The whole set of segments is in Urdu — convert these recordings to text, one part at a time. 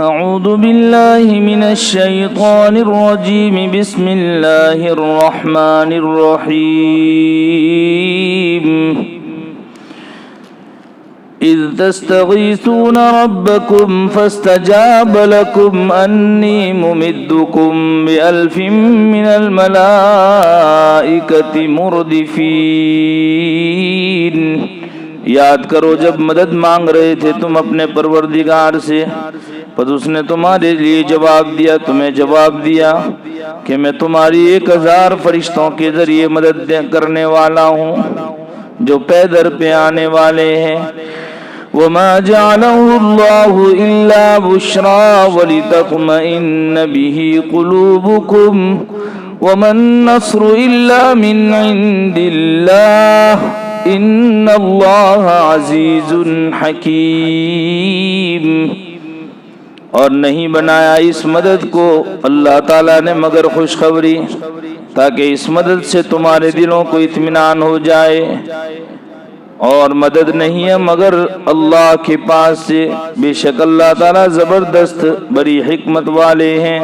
أعوذ بالله من الشيطان الرجيم بسم الله الرحمن الرحيم إذ تستغيثون ربكم فاستجاب لكم أني ممدكم بألف من الملائكة مردفين۔ یاد کرو جب مدد مانگ رہے تھے تم اپنے پروردگار سے، پس اس نے تمہارے لیے جواب دیا، تمہیں جواب دیا کہ میں تمہاری 1000 فرشتوں کے ذریعے مدد کرنے والا ہوں جو پیدر پہ آنے والے ہیں۔ وَمَا جَعَلَهُ اللَّهُ إِلَّا بُشْرَى وَلِتَطْمَئِنَّ بِهِ قُلُوبُكُمْ وَمَا النَّصْرُ إِلَّا مِنْ عِنْدِ اللَّهِ إِنَّ اللَّهَ عَزِيزٌ حَكِيمٌ۔ اور نہیں بنایا اس مدد کو اللہ تعالیٰ نے مگر خوشخبری، تاکہ اس مدد سے تمہارے دلوں کو اطمینان ہو جائے، اور مدد نہیں ہے مگر اللہ کے پاس سے، بے شک اللہ تعالیٰ زبردست بڑی حکمت والے ہیں۔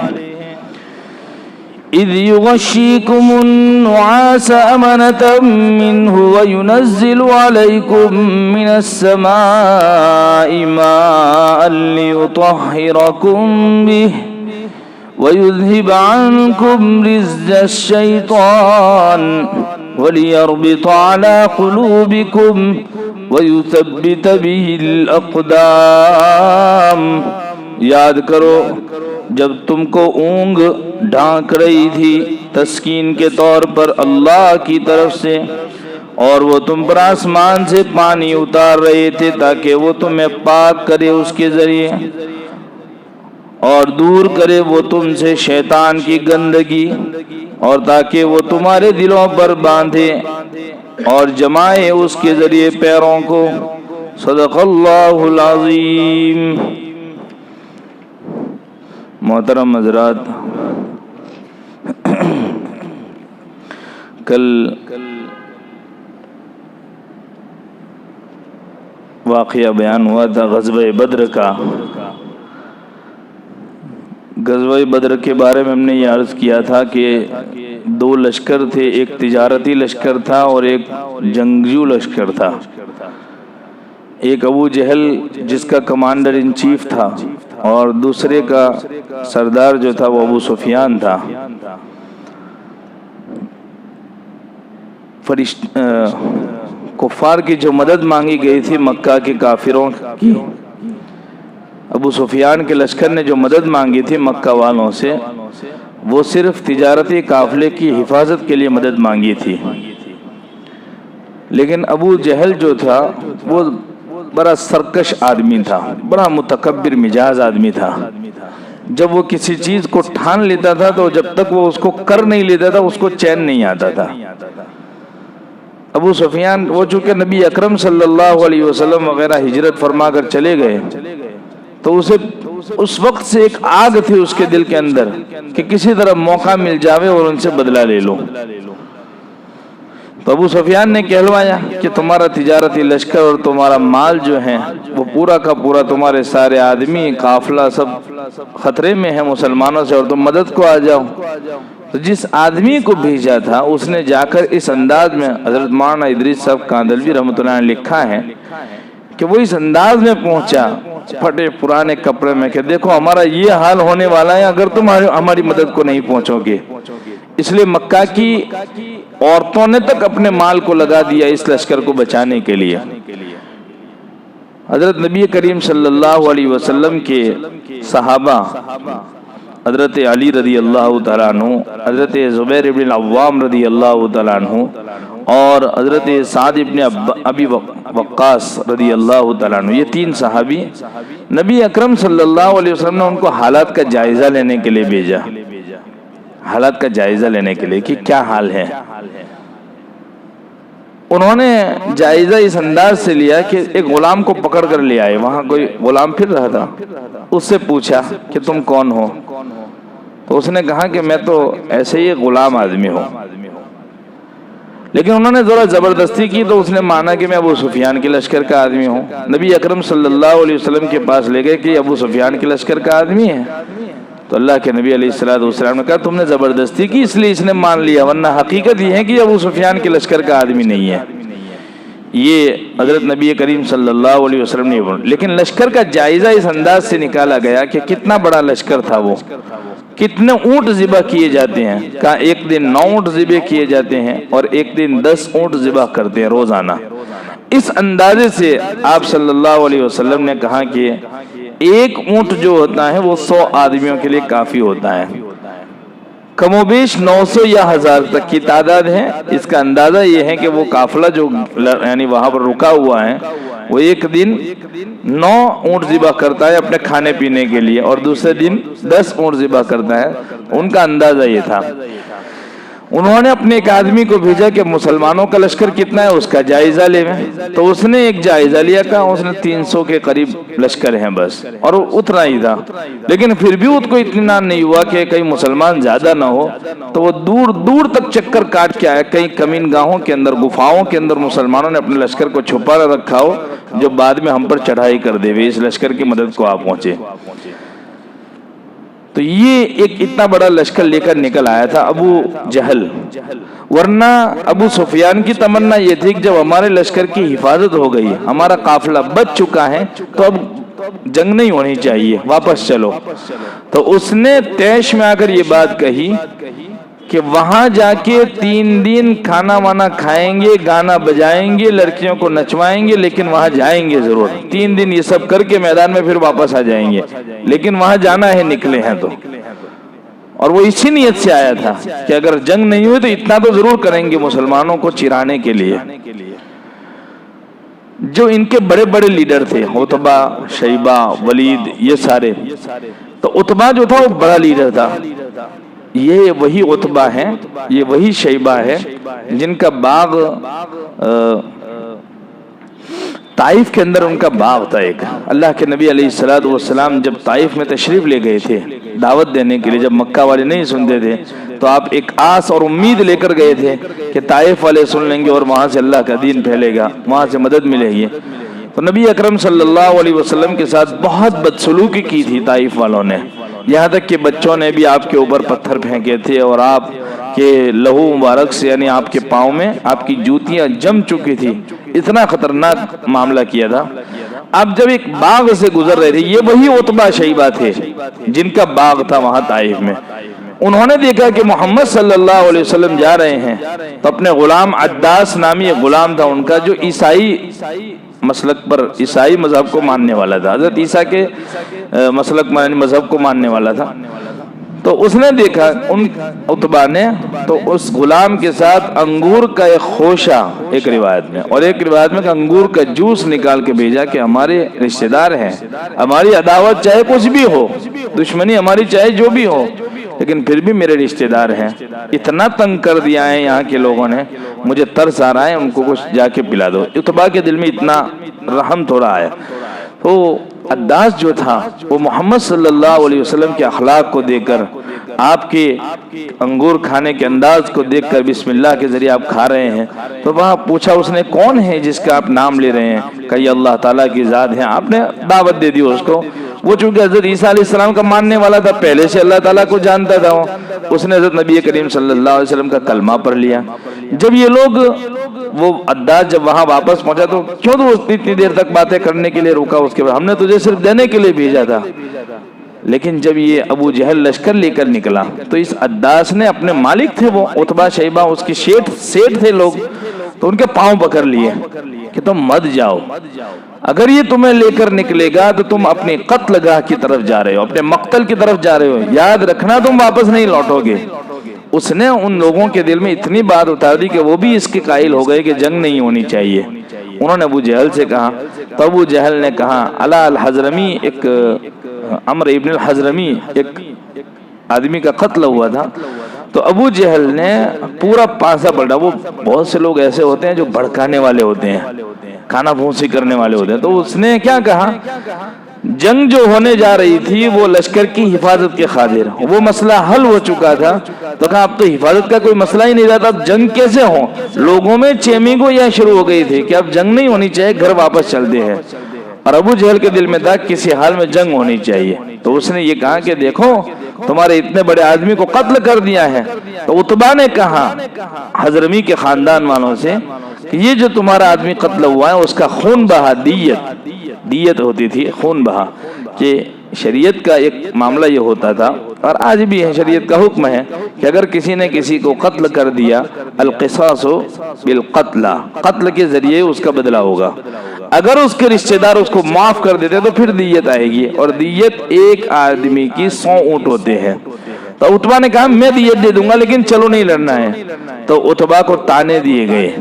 اذ یغشیکم النعاس امنة منه وینزل علیکم من السماء ماء لیطہرکم به وَيُذْهِبَ عَنْكُمْ رِجْزَ الشَّيْطَانِ وَلِيَرْبِطَ عَلَى قُلُوبِكُمْ وَيُثَبِّتَ بِهِ الْأَقْدَامَ۔ یاد کرو جب تم کو اونگ ڈھانک رہی تھی تسکین کے طور پر اللہ کی طرف سے، اور وہ تم پر آسمان سے پانی اتار رہے تھے تاکہ وہ تمہیں پاک کرے اس کے ذریعے، اور دور کرے وہ تم سے شیطان کی گندگی، اور تاکہ وہ تمہارے دلوں پر باندھے اور جمائے اس کے ذریعے پیروں کو۔ صدق اللہ العظیم۔ محترم حضرات، کل واقعہ بیان ہوا تھا غزوہ بدر کا۔ غزوہ بدر کے بارے میں ہم نے یہ عرض کیا تھا کہ 2 لشکر تھے، ایک تجارتی لشکر تھا اور ایک جنگجو لشکر تھا۔ ایک ابو جہل جس کا کمانڈر ان چیف تھا، اور دوسرے کا سردار جو تھا وہ ابو سفیان تھا۔ کفار کی جو مدد مانگی گئی تھی مکہ کے کافروں کی، ابو سفیان کے لشکر نے جو مدد مانگی تھی مکہ والوں سے، وہ صرف تجارتی قافلے کی حفاظت کے لیے مدد مانگی تھی۔ لیکن ابو جہل جو تھا وہ بڑا سرکش آدمی تھا، بڑا متکبر مزاج آدمی تھا۔ جب وہ کسی چیز کو ٹھان لیتا تھا تو جب تک وہ اس کو کر نہیں لیتا تھا اس کو چین نہیں آتا تھا۔ ابو سفیان وہ چونکہ نبی اکرم صلی اللہ علیہ وسلم وغیرہ ہجرت فرما کر چلے گئے، تو اسے اس وقت سے ایک آگ تھی اس کے دل کے اندر کہ کسی طرح موقع مل جاوے اور ان سے بدلہ لے لو۔ تو ابو سفیان نے کہلوایا کہ تمہارا تجارتی لشکر اور تمہارا مال جو ہے وہ پورا کا پورا، تمہارے سارے آدمی قافلہ سب خطرے میں ہے مسلمانوں سے، اور تم مدد کو آ جاؤ۔ تو جس آدمی کو بھیجا تھا اس نے جا کر اس انداز میں، حضرت مولانا ادریس صاحب کاندھلوی رحمۃ اللہ نے لکھا ہے کہ وہ اس انداز میں پہنچا پھٹے پرانے کپڑے میں کہ دیکھو ہمارا یہ حال ہونے والا ہے اگر تم ہماری مدد کو نہیں پہنچو گے۔ اس لیے مکہ کی عورتوں نے تک اپنے مال کو لگا دیا اس لشکر کو بچانے کے لیے۔ حضرت نبی کریم صلی اللہ علیہ وسلم کے صحابہ حضرت علی رضی اللہ تعالیٰ عنہ، حضرت زبیر بن العوام رضی اللہ تعالیٰ عنہ، اور حضرت سعد بن ابی وقاص رضی اللہ تعالیٰ عنہ، یہ 3 صحابی نبی اکرم صلی اللہ علیہ وسلم نے ان کو حالات کا جائزہ لینے کے لیے بھیجا، حالات کا جائزہ لینے کے لیے کہ کیا حال ہے۔ انہوں نے جائزہ اس انداز سے لیا کہ ایک غلام کو پکڑ کر لے آئے، وہاں کوئی غلام پھر رہا تھا، اس سے پوچھا کہ تم کون ہو؟ تو اس نے کہا کہ میں تو ایسے ہی ایک غلام آدمی ہوں۔ لیکن انہوں نے ذرا زبردستی کی تو اس نے مانا کہ میں ابو سفیان کے لشکر کا آدمی ہوں. نبی اکرم صلی اللہ علیہ وسلم کے پاس لے گئے کہ ابو سفیان کے لشکر کا آدمی ہے. تو اللہ کے نبی علیہ السلام نے کہا تم نے زبردستی کی اس لیے اس نے مان لیا، ورنہ حقیقت یہ ہے کہ ابو سفیان کے لشکر کا آدمی نہیں ہے. یہ حضرت نبی کریم صلی اللہ علیہ وسلم نے بولا. لیکن لشکر کا جائزہ اس انداز سے نکالا گیا کہ کتنا بڑا لشکر تھا وہ، کتنے اونٹ ذبح کیے جاتے ہیں. کہا ایک دن 9 اونٹ ذبح کیے جاتے ہیں اور ایک دن 10 اونٹ ذبح کرتے ہیں روزانہ. اس اندازے سے آپ صلی اللہ علیہ وسلم نے کہا کہ ایک اونٹ جو ہوتا ہے وہ 100 آدمیوں کے لیے کافی ہوتا ہے. کم و بیش 900 یا 1000 تک کی تعداد ہے. اس کا اندازہ یہ ہے کہ وہ قافلہ جو یعنی وہاں پر رکا ہوا ہے وہ ایک دن 9 اونٹ ذبح کرتا ہے اپنے کھانے پینے کے لیے اور دوسرے دن 10 اونٹ ذبح کرتا ہے. ان کا اندازہ یہ تھا. انہوں نے اپنے ایک آدمی کو بھیجا کہ مسلمانوں کا لشکر کتنا ہے اس کا جائزہ لے میں. تو اس نے ایک جائزہ لیا. کہا اس نے 300 کے قریب لشکر ہیں بس، اور اتنا ہی تھا. لیکن پھر بھی اس کو اطمینان نہیں ہوا کہ کہیں مسلمان زیادہ نہ ہو. تو وہ دور دور تک چکر کاٹ کے آیا. کئی کمین گاہوں کے اندر، گفاؤں کے اندر مسلمانوں نے اپنے لشکر کو چھپا رکھا ہو جو بعد میں ہم پر چڑھائی کر دے ہوئے اس لشکر کی مدد کو آپ پہنچے. تو یہ ایک اتنا بڑا لشکر لے کر نکل آیا تھا ابو جہل. ورنہ ابو سفیان کی تمنا یہ تھی کہ جب ہمارے لشکر کی حفاظت ہو گئی، ہمارا قافلہ بچ چکا ہے، تو اب جنگ نہیں ہونی چاہیے، واپس چلو. تو اس نے طیش میں آ کر یہ بات کہی کہ وہاں جا کے 3 دن کھانا وانا کھائیں گے، گانا بجائیں گے، لڑکیوں کو نچوائیں گے، لیکن وہاں جائیں گے ضرور. 3 دن یہ سب کر کے میدان میں پھر واپس آ جائیں گے، لیکن وہاں جانا ہے، نکلے ہیں تو. اور وہ اسی نیت سے آیا تھا کہ اگر جنگ نہیں ہوئی تو اتنا تو ضرور کریں گے مسلمانوں کو چرانے کے لیے. جو ان کے بڑے بڑے لیڈر تھے، عتبہ، شیبہ، ولید، یہ سارے. تو عتبہ جو تھا وہ بڑا لیڈر تھا. یہ وہی عتبہ ہے، یہ وہی شیبہ ہے جن کا باغ طائف کے اندر ان کا باغ تھا ایک. اللہ کے نبی علیہ السلام جب طائف میں تشریف لے گئے تھے دعوت دینے کے لیے، جب مکہ والے نہیں سنتے تھے تو آپ ایک آس اور امید لے کر گئے تھے کہ طائف والے سن لیں گے اور وہاں سے اللہ کا دین پھیلے گا، وہاں سے مدد ملے گی. تو نبی اکرم صلی اللہ علیہ وسلم کے ساتھ بہت بدسلوکی کی تھی طائف والوں نے. یہاں تک کہ بچوں نے بھی آپ کے اوپر پتھر پھینکے تھے اور آپ کے لہو مبارک سے یعنی آپ کے پاؤں میں آپ کی جوتیاں جم چکی تھی. اتنا خطرناک معاملہ کیا تھا. اب جب ایک باغ سے گزر رہے تھے، یہ وہی عتبہ شیبہ تھے جن کا باغ تھا وہاں طائف میں. انہوں نے دیکھا کہ محمد صلی اللہ علیہ وسلم جا رہے ہیں تو اپنے غلام عداس نامی ایک غلام تھا ان کا، جو عیسائی مسلک پر، عیسائی مذہب کو ماننے والا تھا، حضرت عیسیٰ کے مسلک مذہب کو ماننے والا تھا. تو اس نے دیکھا ان عتبہ نے، تو اس غلام کے ساتھ انگور کا ایک خوشہ ایک روایت میں، اور ایک روایت میں کہ انگور کا جوس نکال کے بھیجا کہ ہمارے رشتہ دار ہیں، ہماری عداوت چاہے کچھ بھی ہو، دشمنی ہماری چاہے جو بھی ہو، لیکن پھر بھی میرے رشتہ دار ہیں. اتنا تنگ کر دیا ہے یہاں کے لوگوں نے، مجھے ترس آ رہا ہے، ان کو کچھ جا کے پلا دو. عتبہ کے دل میں اتنا رحم تھوڑا آیا. تو عداس جو تھا وہ محمد صلی اللہ علیہ وسلم کے اخلاق کو دیکھ کر، آپ کے انگور کھانے کے انداز کو دیکھ کر، بسم اللہ کے ذریعے آپ کھا رہے ہیں، تو وہاں پوچھا اس نے کون ہے جس کا آپ نام لے رہے ہیں؟ کہ یہ اللہ تعالیٰ کی ذات ہے. آپ نے دعوت دے دی اس کو. وہ چونکہ حضرت عیسیٰ علیہ السلام کا ماننے والا تھا، پہلے سے اللہ تعالیٰ کو جانتا تھا، اس نے حضرت نبی کریم صلی اللہ علیہ وسلم کا کلمہ پڑھ لیا. جب یہ لوگ، وہ عداس جب وہاں واپس پہنچا تو کیوں تو اتنی دیر تک باتیں کرنے کے لیے رکا؟ اس کے بعد ہم نے تجھے صرف دینے کے لیے بھیجا تھا. لیکن جب یہ ابو جہل لشکر لے کر نکلا تو اس عداس نے، اپنے مالک تھے وہ عتبہ شیبہ، اس کے سیٹ تھے لوگ، تو ان کے پاؤں پکڑ لیے کہ تم مت جاؤ، اگر یہ تمہیں لے کر نکلے گا تو تم اپنی قتل گاہ کی طرف جا رہے ہو، اپنے مقتل کی طرف جا رہے ہو، یاد رکھنا تم واپس نہیں لوٹو گے. اس نے ان لوگوں کے دل میں اتنی بات اتار دی کہ وہ بھی اس کے قائل ہو گئے کہ جنگ نہیں ہونی چاہیے. انہوں نے ابو جہل سے کہا، تو ابو جہل نے کہا، علا الحضرمی، ایک عمر ابن الحضرمی ایک آدمی کا قتل ہوا تھا. تو ابو جہل نے پورا پانسا پلٹا. وہ بہت سے لوگ ایسے ہوتے ہیں جو بھڑکانے والے ہوتے ہیں، کھانا پھونسی کرنے والے ہوتے ہیں. تو اس نے کیا کہا، جنگ جو ہونے جا رہی تھی وہ لشکر کی حفاظت کے خاطر، وہ مسئلہ حل ہو چکا تھا، تو کہا اب تو حفاظت کا کوئی مسئلہ ہی نہیں رہتا، اب جنگ کیسے ہو؟ لوگوں میں چیمی کو یہ شروع ہو گئی تھی کہ اب جنگ نہیں ہونی چاہیے، گھر واپس چلتے ہیں۔ اور ابو جہل کے دل میں تھا کسی حال میں جنگ ہونی چاہیے، تو اس نے یہ کہا کہ دیکھو تمہارے اتنے بڑے آدمی کو قتل کر دیا ہے۔ تو عتبہ نے کہا حضرمی کے خاندان والوں سے کہ یہ جو تمہارا آدمی قتل ہوا ہے اس کا خون بہا، دیت ہوتی تھی، خون بہا، کہ شریعت کا ایک معاملہ یہ ہوتا تھا اور آج بھی ہے، شریعت کا حکم ہے کہ اگر کسی نے کسی کو قتل کر دیا، القصاص بالقتل، قتل کے ذریعے اس کا بدلہ ہوگا۔ اگر اس کے رشتہ دار اس کو معاف کر دیتے تو پھر دیت آئے گی، اور دیت ایک آدمی کی 100 اونٹ ہوتے ہیں۔ تو عتبہ نے کہا میں دیت دے دوں گا لیکن چلو نہیں لڑنا ہے۔ تو عتبہ کو تانے دیے گئے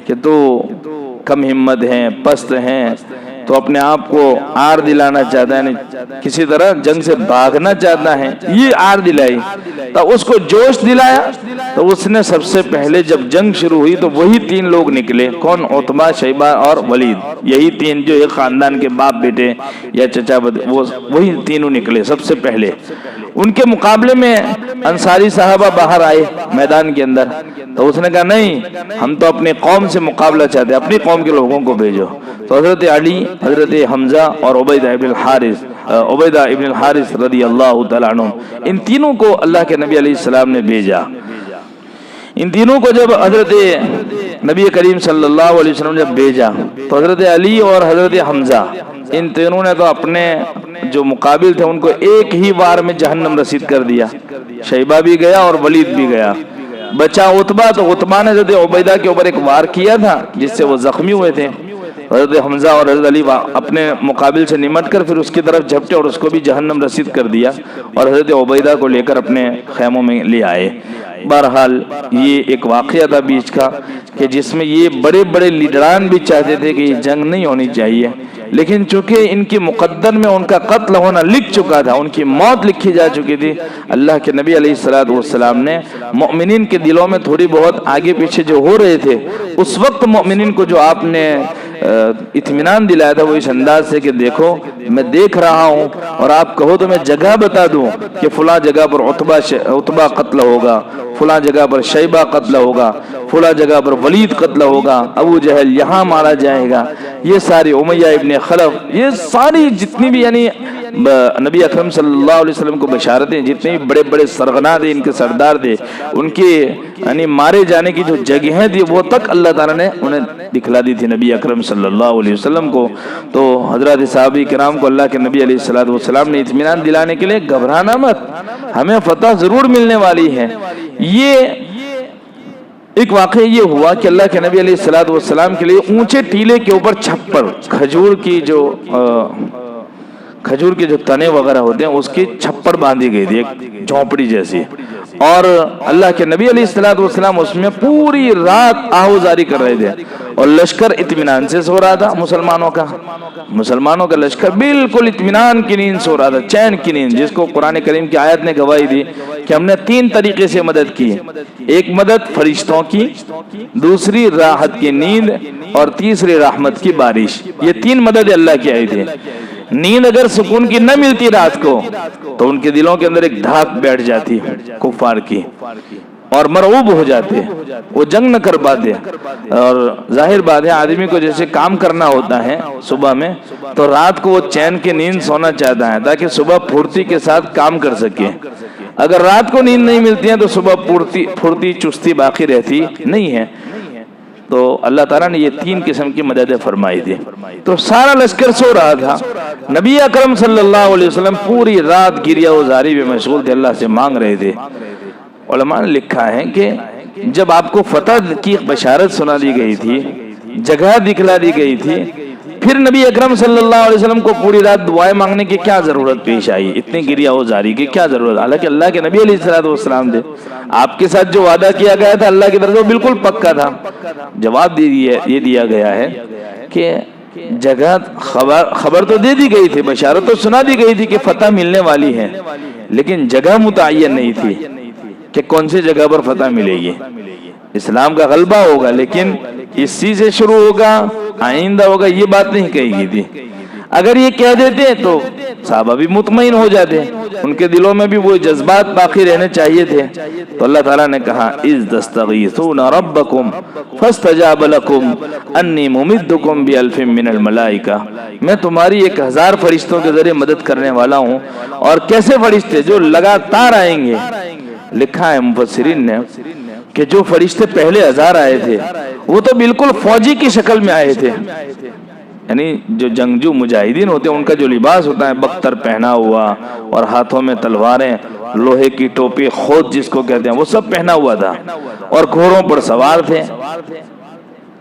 کہ تو کم ہمت ہیں، پست ہیں، تو اپنے آپ کو آر دلانا چاہتا ہے، یعنی کسی طرح جنگ سے بھاگنا چاہتا ہے، یہ آر دلائی۔ تو اس کو جوش دلایا، تو اس نے سب سے پہلے جب جنگ شروع ہوئی تو وہی 3 لوگ نکلے، کون؟ عتبہ، شیبہ اور ولید، یہی 3 جو ایک خاندان کے باپ بیٹے یا چچا، وہی تینوں نکلے سب سے پہلے۔ ان کے مقابلے میں انصاری صحابہ باہر آئے میدان کے اندر، تو اس نے کہا نہیں، ہم تو اپنی قوم سے مقابلہ چاہتے ہیں، اپنی قوم کے لوگوں کو بھیجو۔ تو حضرت علی، حضرت حمزہ اور عبیدہ ابن الحارث رضی اللہ تعالیٰ عنہ، ان تینوں کو اللہ کے نبی علیہ السلام نے بھیجا۔ ان تینوں کو جب حضرت نبی کریم صلی اللہ علیہ وسلم نے بھیجا تو حضرت علی اور حضرت حمزہ، ان تینوں نے تو اپنے جو مقابل تھے ان کو ایک ہی وار میں جہنم رسید کر دیا۔ شیبہ بھی گیا اور ولید بھی گیا، بچا عتبہ۔ تو عتبہ نے حضرت عبیدہ کے اوپر ایک وار کیا تھا جس سے وہ زخمی ہوئے تھے۔ حضرت حمزہ اور حضرت علی اپنے مقابل سے نمٹ کر پھر اس کی طرف جھپٹے اور اس کو بھی جہنم رسید کر دیا، اور حضرت عبیدہ کو لے کر اپنے خیموں میں لے آئے۔ بہرحال یہ ایک واقعہ تھا بیچ کا کہ جس میں یہ بڑے بڑے لیڈران بھی چاہتے تھے کہ یہ جنگ نہیں ہونی چاہیے، لیکن چونکہ ان کی مقدر میں ان کا قتل ہونا لکھ چکا تھا، ان کی موت لکھی جا چکی تھی، اللہ کے نبی علیہ السلام نے مؤمنین کے دلوں میں تھوڑی بہت آگے پیچھے جو ہو رہے تھے، اس وقت مؤمنین کو جو آپ نے اطمینان دلایا تھا وہ اس انداز سے کہ دیکھو میں دیکھ رہا ہوں، اور آپ کہو تو میں جگہ بتا دوں کہ فلاں جگہ پر عتبہ قتل ہوگا، فلاں جگہ پر شیبہ قتل ہوگا، فلاں جگہ پر ولید قتل ہوگا، ابو جہل یہاں مارا جائے گا، یہ ساری امیہ ابن خلف، یہ ساری جتنی بھی یعنی نبی اکرم صلی اللہ علیہ وسلم کو بشارتیں، جتنے بھی بڑے بڑے سرغنہ تھے، ان کے سردار تھے، ان کے یعنی مارے جانے کی جو جگہیں تھی وہ تک اللہ تعالیٰ نے انہیں دکھلا دی تھی نبی اکرم صلی اللہ علیہ وسلم کو۔ تو حضرات صحابہ کرام کو اللہ کے نبی علیہ السلام نے اطمینان دلانے کے لیے گھبرانا مت، ہمیں فتح ضرور ملنے والی ہے۔ یہ ایک واقعہ یہ ہوا کہ اللہ کے نبی علیہ السلام کے لیے اونچے ٹیلے کے اوپر چھپر، کھجور کے جو تنے وغیرہ ہوتے ہیں اس کی چھپر باندھی گئی تھی، ایک جھونپڑی جیسی، اور اللہ کے نبی علیہ السلام اس میں پوری رات آہوزاری کر رہے تھے، اور لشکر اطمینان سے سو رہا تھا، مسلمانوں کا لشکر بالکل اطمینان کی نیند سو رہا تھا، چین کی نیند، جس کو قرآن کریم کی آیت نے گواہی دی کہ ہم نے 3 طریقے سے مدد کی، ایک مدد فرشتوں کی، دوسری راحت کی نیند، اور تیسری رحمت کی بارش۔ یہ 3 مدد اللہ کی آئی تھی۔ نیند اگر سکون کی نہ ملتی رات کو تو ان کے دلوں کے اندر ایک دھاک بیٹھ جاتی کفار کی، اور مرعوب ہو جاتے، وہ جنگ نہ کر پاتے۔ اور ظاہر بات ہے آدمی کو جیسے کام کرنا ہوتا ہے صبح میں، تو رات کو وہ چین کی نیند سونا چاہتا ہے تاکہ صبح پھرتی کے ساتھ کام کر سکے۔ اگر رات کو نیند نہیں ملتی ہے تو صبح پھرتی چستی باقی رہتی نہیں ہے۔ تو اللہ تعالیٰ نے یہ 3 قسم کی مددیں فرمائی تھی۔ تو سارا لشکر سو رہا تھا، نبی اکرم صلی اللہ علیہ وسلم پوری رات گریہ وزاری میں مشغول تھے، اللہ سے مانگ رہے تھے۔ علماء نے لکھا ہے کہ جب آپ کو فتح کی بشارت سنا دی گئی تھی، جگہ دکھلا دی گئی تھی، پھر نبی اکرم صلی اللہ علیہ وسلم کو پوری رات دعائیں مانگنے کی کیا ضرورت پیش آئی؟ اتنی گریہ وزاری کی کیا ضرورت؟ حالانکہ اللہ کے نبی علیہ السلام تھے، آپ کے ساتھ جو وعدہ کیا گیا تھا اللہ کی طرف سے وہ بالکل پکا تھا۔ جواب یہ دیا گیا ہے کہ جگہ خبر تو دے دی گئی تھی، بشارت تو سنا دی گئی تھی کہ فتح ملنے والی ہے، لیکن جگہ متعین نہیں تھی کہ کون سی جگہ پر فتح ملے گی۔ اسلام کا غلبہ ہوگا لیکن اسی سے شروع ہوگا، آئندہ ہوگا، یہ بات نہیں کہی گئی تھی۔ اگر یہ کہہ دیتے تو صحابہ بھی مطمئن ہو جاتے، ان کے دلوں میں بھی وہ جذبات باقی رہنے چاہیے تھے۔ تو اللہ تعالیٰ نے کہا اذ تستغیثون ربکم فاستجاب لکم انی ممدکم بألف من الملائکہ، میں تمہاری 1000 فرشتوں کے ذریعے مدد کرنے والا ہوں۔ اور کیسے فرشتے؟ جو لگاتار آئیں گے۔ لکھا ہے مفسرین نے کہ جو فرشتے پہلے 1000 آئے تھے وہ تو بالکل فوجی کی شکل میں آئے تھے، یعنی جو جنگجو مجاہدین ہوتے ہیں ان کا جو لباس ہوتا ہے بختر پہنا ہوا اور ہاتھوں میں تلواریں، لوہے کی ٹوپی خود جس کو کہتے ہیں وہ سب پہنا ہوا تھا اور گھوڑوں پر سوار تھے۔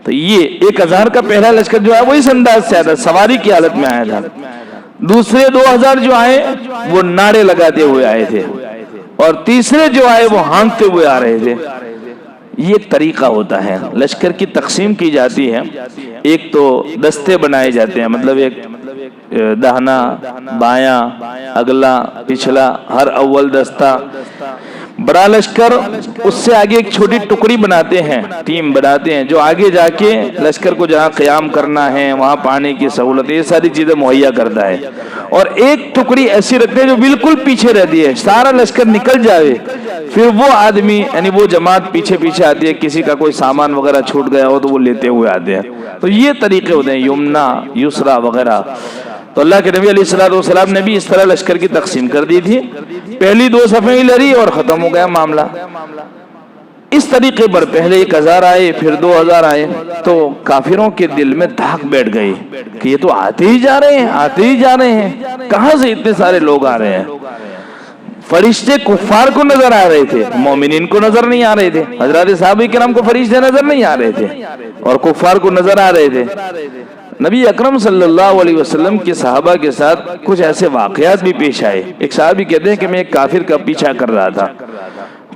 تو یہ 1000 کا پہلا لشکر جو ہے وہ اس انداز سے آیا تھا، سواری کی حالت میں آیا تھا۔ دوسرے 2000 جو آئے وہ نعرے لگاتے ہوئے آئے تھے، اور تیسرے جو آئے وہ ہانکتے ہوئے آ رہے تھے۔ یہ ایک طریقہ ہوتا ہے، لشکر کی تقسیم کی جاتی ہے۔ ایک تو دستے بنائے جاتے ہیں، مطلب ایک داہنا بایاں اگلا پچھلا، ہر اول دستہ بڑا لشکر، اس سے آگے ایک چھوٹی ٹکڑی بناتے ہیں، ٹیم بناتے ہیں جو آگے جا کے لشکر کو جہاں قیام کرنا ہے وہاں پانی کی سہولت، یہ ساری چیزیں مہیا کرتا ہے۔ اور ایک ٹکڑی ایسی رکھتے ہیں جو بالکل پیچھے رہتی ہے، سارا لشکر نکل جائے پھر وہ آدمی یعنی وہ جماعت پیچھے پیچھے آتی ہے، کسی کا کوئی سامان وغیرہ چھوٹ گیا ہو تو وہ لیتے ہوئے آتے ہیں۔ تو یہ طریقے ہوتے ہیں، یمنا یسرا وغیرہ۔ تو اللہ کے نبی علیہ السلام نے بھی اس طرح لشکر کی تقسیم کر دی تھی، پہلی 2 صفیں ہی لڑی اور ختم ہو گیا معاملہ۔ اس طریقے پر پہلے 1000 آئے پھر 2000 آئے، تو کافروں کے دل میں دھاک بیٹھ گئی کہ یہ تو آتے ہی جا رہے ہیں، آتے ہی جا رہے ہیں، کہاں سے اتنے سارے لوگ آ رہے ہیں؟ فرشتے کفار کو نظر آ رہے تھے، مومنین کو نظر نہیں آ رہے تھے۔ حضرات صحابہ کرام کو فرشتے نظر نہیں آ رہے تھے اور کفار کو نظر آ رہے تھے۔ نبی اکرم صلی اللہ علیہ وسلم کے صحابہ کے ساتھ کچھ ایسے واقعات بھی پیش آئے۔ ایک صحابی کہتے ہیں کہ میں ایک کافر کا پیچھا کر رہا تھا،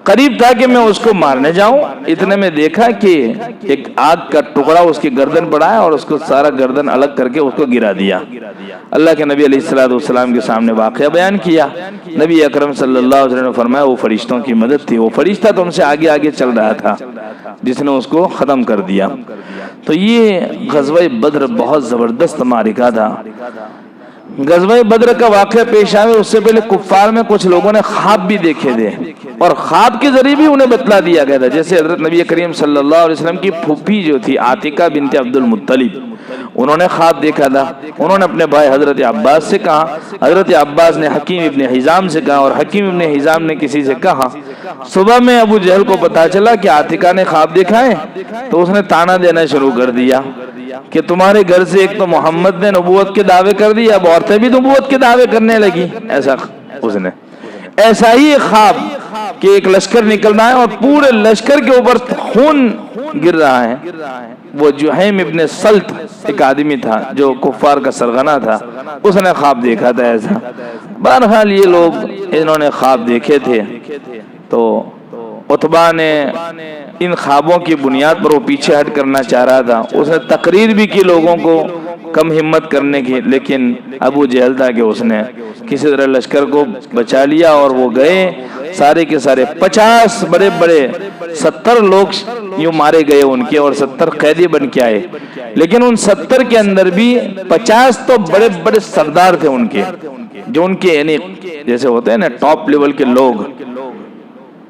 قریب تھا کہ میں اس کو مارنے جاؤں، اتنے میں دیکھا کہ ایک آگ کا ٹکڑا اس کی گردن پڑا ہے اور اس کو سارا گردن الگ کر کے اس کو گرا دیا۔ اللہ کے نبی علیہ السلام کے سامنے واقعہ بیان کیا۔ نبی اکرم صلی اللہ علیہ وسلم نے فرمایا وہ فرشتوں کی مدد تھی، وہ فرشتہ تو ان سے آگے آگے چل رہا تھا جس نے اس کو ختم کر دیا۔ تو یہ غزوہ بدر بہت زبردست معرکہ تھا۔ غزوہ بدر کا واقعہ پیش آئے اس سے پہلے کفار میں کچھ لوگوں نے خواب بھی دیکھے تھے اور خواب کے ذریعے بھی انہیں بتلا دیا گیا تھا۔ جیسے حضرت نبی کریم صلی اللہ علیہ وسلم کی پھوپھی جو تھی عاتقہ بنت عبد المطلب، انہوں نے خواب دیکھا تھا۔ انہوں نے اپنے بھائی حضرت عباس سے کہا، حضرت عباس نے حکیم ابن حزام سے کہا اور حکیم ابن حزام نے کسی سے کہا۔ صبح میں ابو جہل کو پتا چلا کہ عاتقہ نے خواب دیکھا ہے تو اس نے تانا دینا شروع کر دیا کہ تمہارے گھر سے ایک تو محمد نے نبوت کے دعوے کر دی، اب عورتیں بھی نبوت کے دعوے کرنے لگی۔ ایسا اس نے ایسا ہی ایک خواب کہ ایک لشکر نکلنا ہے اور پورے لشکر کے اوپر خون گر رہا ہے۔ وہ جہیم ابن سلط ایک آدمی تھا جو کفار کا سرغنہ تھا، اس نے خواب دیکھا تھا ایسا۔ بہرحال یہ لوگ انہوں نے خواب دیکھے تھے، تو عتبہ نے ان خوابوں کی بنیاد پر وہ پیچھے ہٹ کرنا چاہ رہا تھا۔ اس نے تقریر بھی کی لوگوں کو کم ہمت کرنے کی، لیکن ابو جہل تھا کہ اس نے کسی طرح لشکر کو بچا لیا اور وہ گئے سارے کے سارے 50 بڑے بڑے 70 لوگ یوں مارے گئے ان کے اور 70 قیدی بن کے آئے۔ لیکن ان 70 کے اندر بھی 50 تو بڑے بڑے سردار تھے ان کے، جو ان کے یعنی جیسے ہوتے ہیں نا ٹاپ لیول کے لوگ،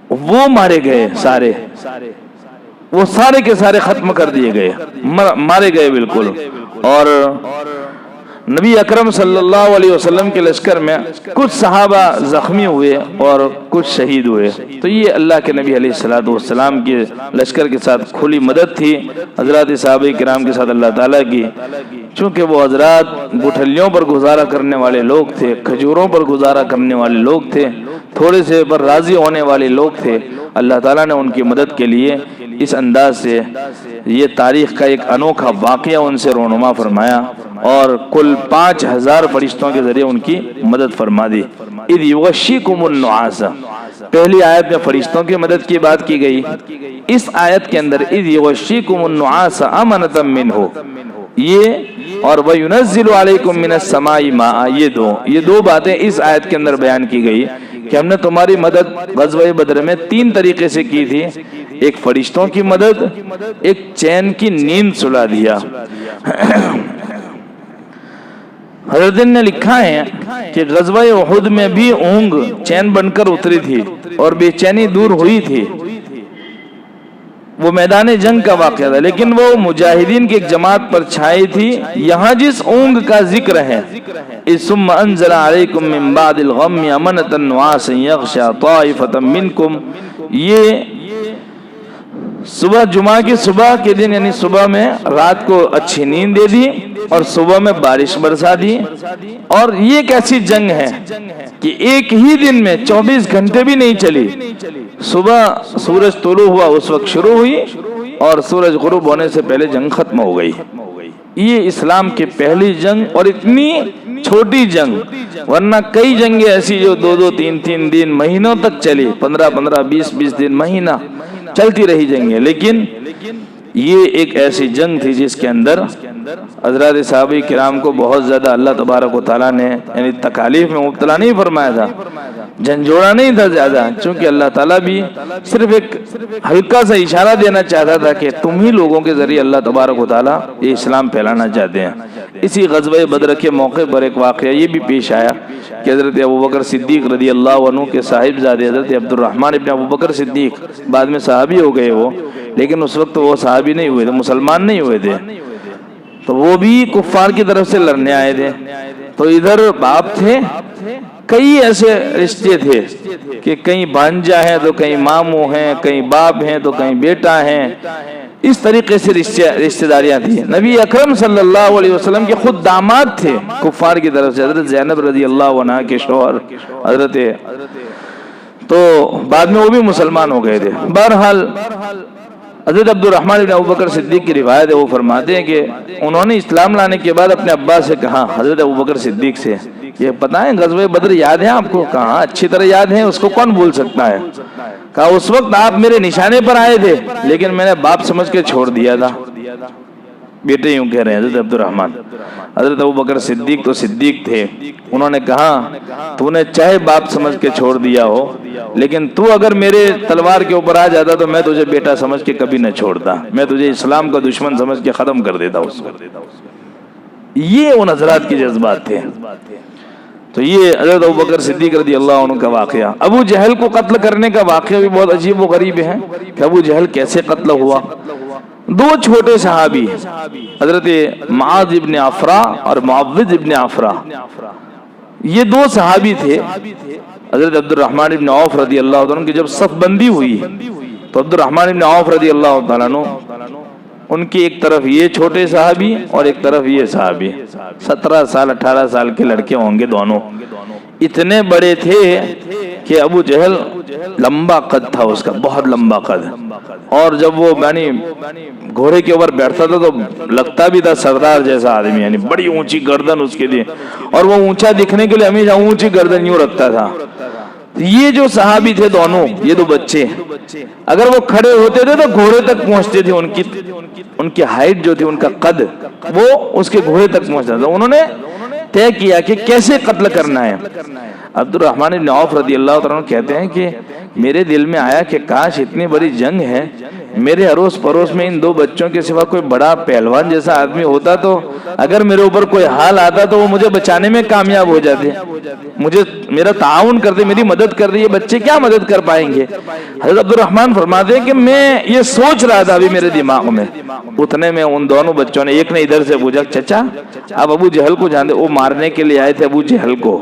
وہ مارے گئے سارے، وہ سارے کے سارے ختم کر دیے گئے، مارے گئے بالکل۔ اور نبی اکرم صلی اللہ علیہ وسلم کے لشکر میں کچھ صحابہ زخمی ہوئے اور کچھ شہید ہوئے۔ تو یہ اللہ کے نبی علیہ السلام کے لشکر کے ساتھ کھلی مدد تھی حضرات صحابہ کرام کے ساتھ اللہ تعالیٰ کی، چونکہ وہ حضرات گٹھلیوں پر گزارا کرنے والے لوگ تھے، کھجوروں پر گزارا کرنے والے لوگ تھے، تھوڑے سے پر راضی ہونے والے لوگ تھے۔ اللہ تعالیٰ نے ان کی مدد کے لیے اس انداز سے یہ تاریخ کا ایک انوکھا واقعہ ان سے رونما فرمایا اور کل 5000 فرشتوں کے ذریعے ان کی مدد فرما دی۔ اذ یغشیکم النعاس، پہلی آیت میں فرشتوں کی مدد کی بات کی گئی، اس آیت کے اندر اذ یغشیکم النعاس امنۃ منہ، یہ اور وَيُنَزِّلُ عَلَيْكُم مِّنَ السَّمَاءِ مَاءً، یہ دو باتیں اس آیت کے اندر بیان کی گئی کہ ہم نے تمہاری مدد غزوہ بدر میں 3 طریقے سے کی تھی۔ ایک فرشتوں کی مدد، ایک چین کی نیند سلا دیا۔ حضرت نے لکھا ہے کہ غزوہ احد میں بھی اونگ چین بن کر اتری تھی اور بے چینی دور ہوئی تھی. وہ میدان جنگ کا واقعہ تھا، لیکن وہ مجاہدین کی ایک جماعت پر چھائی تھی. یہاں جس اونگ کا ذکر ہے، ثم انزل علیکم من بعد الغم امنۃ نعاسا یغشی طائفۃ منکم، یہ صبح جمعہ کی صبح کے دن یعنی صبح میں رات کو اچھی نیند دے دی اور صبح میں بارش برسا دی. اور یہ ایک ایسی جنگ ہے کہ ایک ہی دن میں 24 گھنٹے بھی نہیں چلی. صبح سورج طلوع ہوا اس وقت شروع ہوئی اور سورج غروب ہونے سے پہلے جنگ ختم ہو گئی. یہ اسلام کی پہلی جنگ اور اتنی چھوٹی جنگ، ورنہ کئی جنگیں ایسی جو 2-2 3-3 دن مہینوں تک چلی، 15-15 20-20 دن مہینہ چلتی رہی جنگیں. لیکن یہ ایک ایسی جنگ تھی جس کے اندر حضرات صحابہ کرام کو بہت زیادہ اللہ تبارک و تعالیٰ نے یعنی تکالیف میں مبتلا نہیں فرمایا تھا، جھنجھوڑا نہیں تھا زیادہ، چونکہ اللہ تعالیٰ بھی صرف ایک ہلکا سا اشارہ دینا چاہتا تھا کہ تم ہی لوگوں کے ذریعے اللہ تبارک و تعالیٰ یہ اسلام پھیلانا چاہتے ہیں. اسی غزوہ بدر کے موقع پر ایک واقعہ یہ بھی پیش آیا کہ حضرت ابوبکر صدیق رضی اللہ عنہ کے صاحبزادے حضرت عبد الرحمن ابن ابوبکر صدیق بعد میں صحابی ہو گئے وہ، لیکن اس وقت وہ صحابی نہیں ہوئے تھے، مسلمان نہیں ہوئے تھے، تو وہ بھی کفار کی طرف سے لڑنے آئے تھے. تو ادھر باپ تھے، کئی ایسے رشتے تھے کہ کہیں بھانجا ہے تو کہیں ماموں ہیں، کہیں باپ ہیں تو کہیں بیٹا ہیں، اس طریقے سے رشتہ داریاں تھیں. نبی اکرم صلی اللہ علیہ وسلم کے خود داماد تھے کفار کی طرف سے، حضرت زینب رضی اللہ عنہ کے شوہر حضرت، تو بعد میں وہ بھی مسلمان ہو گئے تھے. بہرحال حضرت عبد الرحمن بن ابوبکر صدیق کی روایت ہے، وہ فرماتے ہیں کہ انہوں نے اسلام لانے کے بعد اپنے ابا سے کہا، حضرت ابوبکر صدیق سے، یہ پتہ ہے غزوہ بدر یاد ہے آپ کو؟ کہا اچھی طرح یاد ہے، اس کو کون بھول سکتا ہے. کہا اس وقت آپ میرے نشانے پر آئے تھے لیکن میں نے باپ سمجھ کے چھوڑ دیا تھا. بیٹے یوں کہہ رہے ہیں حضرت عبد الرحمن. حضرت ابوبکر صدیق تو صدیق تھے، انہوں نے کہا تو نے چاہے باپ سمجھ کے چھوڑ دیا ہو، لیکن تو اگر میرے تلوار کے اوپر آ جاتا تو میں تجھے بیٹا سمجھ کے کبھی نہ چھوڑتا، میں تجھے اسلام کا دشمن سمجھ کے ختم کر دیتا اس کو. یہ ان حضرات کے جذبات تھے. تو یہ حضرت ابوبکر صدیق رضی اللہ عنہ کا واقعہ. ابو جہل کو قتل کرنے کا واقعہ بھی بہت عجیب و غریب ہے کہ ابو جہل کیسے قتل ہوا. دو چھوٹے صحابی حضرت معاذ ابن عفرا اور معوذ ابن عفرا، یہ دو صحابی تھے. حضرت عبد الرحمن ابن عوف رضی اللہ عنہ کی جب صف بندی ہوئی تو عبد الرحمن ابن عوف رضی اللہ تعالیٰ عنہ ان کی ایک طرف یہ چھوٹے صحابی اور ایک طرف یہ صحابی، 17 سال 18 سال کے لڑکے ہوں گے دونوں. اتنے بڑے تھے کہ ابو جہل لمبا قد تھا اس کا، بہت لمبا قد، اور جب وہ یعنی گھوڑے کے اوپر بیٹھتا تھا تو لگتا بھی تھا سردار جیسا آدمی، یعنی بڑی اونچی گردن اس کے لیے، اور وہ اونچا دکھنے کے لیے ہمیشہ اونچی گردن یوں رکھتا تھا. یہ جو صحابی تھے دونوں، یہ دو بچے، اگر وہ کھڑے ہوتے تھے تو گھوڑے تک پہنچتے تھے. ان کی ہائٹ جو تھی، ان کا قد، وہ اس کے گھوڑے تک پہنچتا تھا. انہوں نے طے کیا کہ کیسے قتل کرنا ہے. عبد الرحمن بن عوف رضی اللہ عنہ کہتے ہیں کہ میرے دل میں آیا کہ کاش اتنی بڑی جنگ ہے، میرے اڑوس پڑوس میں ان دو بچوں کے سوا کوئی بڑا پہلوان جیسا آدمی ہوتا تو اگر میرے اوپر کوئی حال آتا تو وہ مجھے بچانے میں کامیاب ہو جاتے، مجھے میرا تعاون کرتے، میری مدد کرتے. یہ بچے کیا مدد کر پائیں گے؟ حضرت عبد الرحمن فرماتے ہیں کہ میں یہ سوچ رہا تھا ابھی میرے دماغ میں، اتنے میں ان دونوں بچوں نے، ایک نے ادھر سے پوچھا، چچا آپ ابو جہل کو جانتے؟ وہ مارنے کے لیے آئے تھے ابو جہل کو،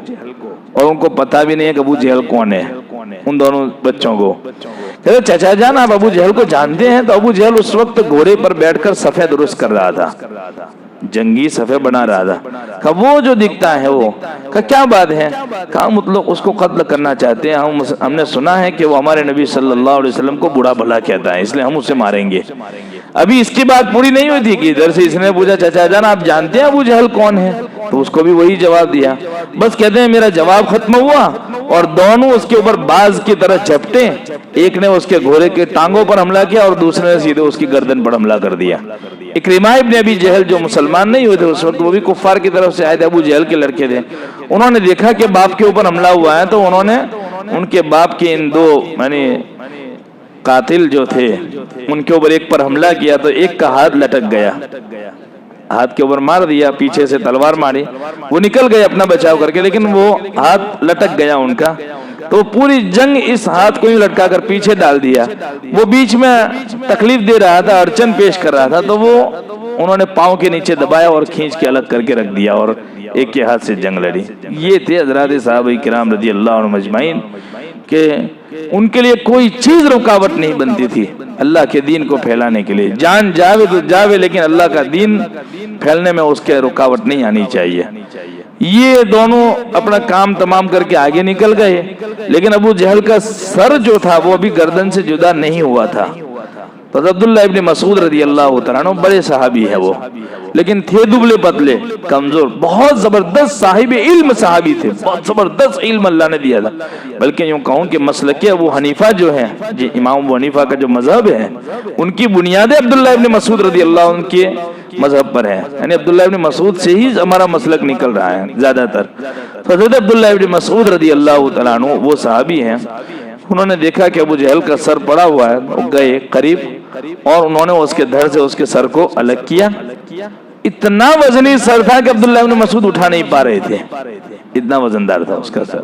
اور ان کو پتا بھی نہیں ہے کہ ابو جہل کون ہے. ان دونوں بچوں کو کہتے چچا جان آپ ابو جہل کو جانتے ہیں؟ تو ابو جہل اس وقت گھوڑے پر بیٹھ کر صفے درست کر رہا تھا، جنگی صفے بنا رہا تھا. کہ وہ جو دکھتا ہے وہ، کہ کیا بات ہے؟ کہا مطلب اس کو قتل کرنا چاہتے ہیں، ہم نے سنا ہے کہ وہ ہمارے نبی صلی اللہ علیہ وسلم کو برا بھلا کہتا ہے، اس لیے ہم اسے ماریں گے. ابھی اس کی بات پوری نہیں ہوئی تھی کہ ادھر سے اس نے پوچھا چچا جان آپ جانتے ہیں ابو جہل کون ہے؟ تو اس کو بھی وہی جواب دیا. بس کہتے ہیں میرا جواب ختم ہوا اور دونوں اس کے اوپر باز کی طرح جھپٹے. ایک نے اس کے گھوڑے کے ٹانگوں پر حملہ کیا اور دوسرے نے سیدھے اس کی گردن پر حملہ کر دیا. اکرمہ ابن ابی جہل جو مسلمان نہیں ہوئے تھے اس وقت، وہ بھی کفار کی طرف سے آئے تھے، ابو جہل کے لڑکے تھے. انہوں نے دیکھا کہ باپ کے اوپر حملہ ہوا ہے تو انہوں نے ان کے باپ کے ان دو یعنی قاتل جو تھے ان کے اوپر ایک پر حملہ کیا تو ایک کا ہاتھ لٹک گیا. ہاتھ کے اوپر مار دیا، پیچھے سے تلوار ماری، وہ نکل گئے اپنا بچاؤ کر کے، لیکن وہ ہاتھ لٹک گیا ان کا، تو پوری جنگ اس ہاتھ کو ہی لٹکا کر پیچھے ڈال دیا۔ وہ بیچ میں تکلیف دے رہا تھا، اڑچن پیش کر رہا تھا، تو وہ انہوں نے پاؤں کے نیچے دبایا اور کھینچ کے الگ کر کے رکھ دیا اور ایک کے ہاتھ سے جنگ لڑی۔ یہ تھے حضرات صحابہ کرام رضی اللہ عنہم اجمعین کہ ان کے لیے کوئی چیز رکاوٹ نہیں بنتی تھی اللہ کے دین کو پھیلانے کے لیے۔ جان جاوے تو جاوے، لیکن اللہ کا دین پھیلنے میں اس کے رکاوٹ نہیں آنی چاہیے۔ یہ دونوں اپنا کام تمام کر کے آگے نکل گئے، لیکن ابو جہل کا سر جو تھا وہ ابھی گردن سے جدا نہیں ہوا تھا۔ تو عبداللہ ابن مسعود رضی اللہ تعالیٰ عنہ بڑے صحابی ہے وہ، لیکن تھے دبلے پتلے، کمزور، بہت زبردست صاحب علم صحابی تھے، بہت زبردست علم اللہ نے دیا تھا۔ بلکہ یوں کہوں کہ مسلک ابو حنیفہ جو ہے، جی امام ابو حنیفہ کا جو مذہب ہے، ان کی بنیادیں عبداللہ ابن مسعود رضی اللہ عنہ کے مذہب پر ہے، یعنی عبداللہ ابن مسعود سے ہی ہمارا مسلک نکل رہا ہے زیادہ تر۔ حضرت عبداللہ ابن مسعود رضی اللہ تعالیٰ عنہ وہ صحابی ہیں، انہوں نے دیکھا کہ ابو جہل کا سر پڑا ہوا ہے، وہ گئے قریب اور انہوں نے اس کے دھڑ سے اس کے سر کو الگ کیا۔ اتنا وزنی سر تھا کہ عبداللہ ابن مسعود اٹھا نہیں پا رہے تھے، اتنا وزندار تھا اس کا سر۔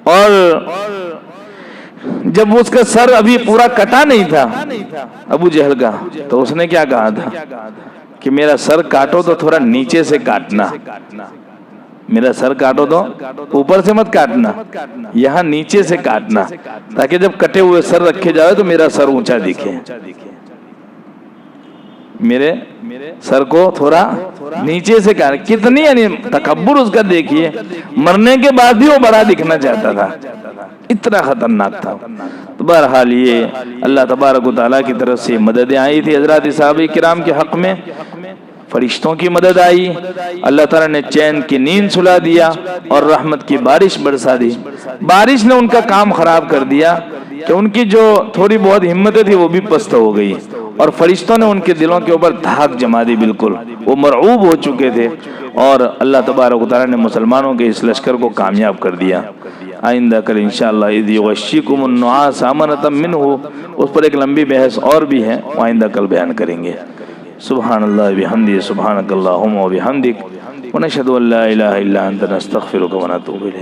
اور جب اس کا سر ابھی پورا کٹا نہیں تھا ابو جہل کا، تو اس نے کیا کہا تھا کہ میرا سر کاٹو تو تھوڑا نیچے سے کاٹنا، میرا سر کاٹو تو اوپر سے مت کاٹنا، یہاں نیچے سے کاٹنا، تاکہ جب کٹے ہوئے سر رکھے جائے تو میرا سر اونچا دکھے۔ میرے سر کو تھوڑا نیچے سے کاٹ، کتنی یعنی تکبر اس کا دیکھیے، مرنے کے بعد بھی وہ بڑا دکھنا چاہتا تھا، اتنا خطرناک تھا۔ تو بہرحال یہ اللہ تبارک و تعالیٰ کی طرف سے مددیں آئی تھی حضرات صحابہ کرام کے حق میں، فرشتوں کی مدد آئی، اللہ تعالیٰ نے چین کی نیند سلا دیا اور رحمت کی بارش برسا دی۔ بارش نے ان کا کام خراب کر دیا کہ ان کی جو تھوڑی بہت ہمتیں تھی وہ بھی پست ہو گئی، اور فرشتوں نے ان کے دلوں کے اوپر دھاک جما دی، بالکل وہ مرعوب ہو چکے تھے، اور اللہ تبارک و تعالیٰ نے مسلمانوں کے اس لشکر کو کامیاب کر دیا۔ آئندہ کل انشاءاللہ اذ یغشیکم النعاس امنۃ منہ، اس پر ایک لمبی بحث اور بھی ہے، وہ آئندہ کل بیان کریں گے۔ سبحان اللہ بحمدہ، سبحانک اللہم و بحمدک، ونشہد ان لا الہ الا انت نستغفرک ونتوب الیک۔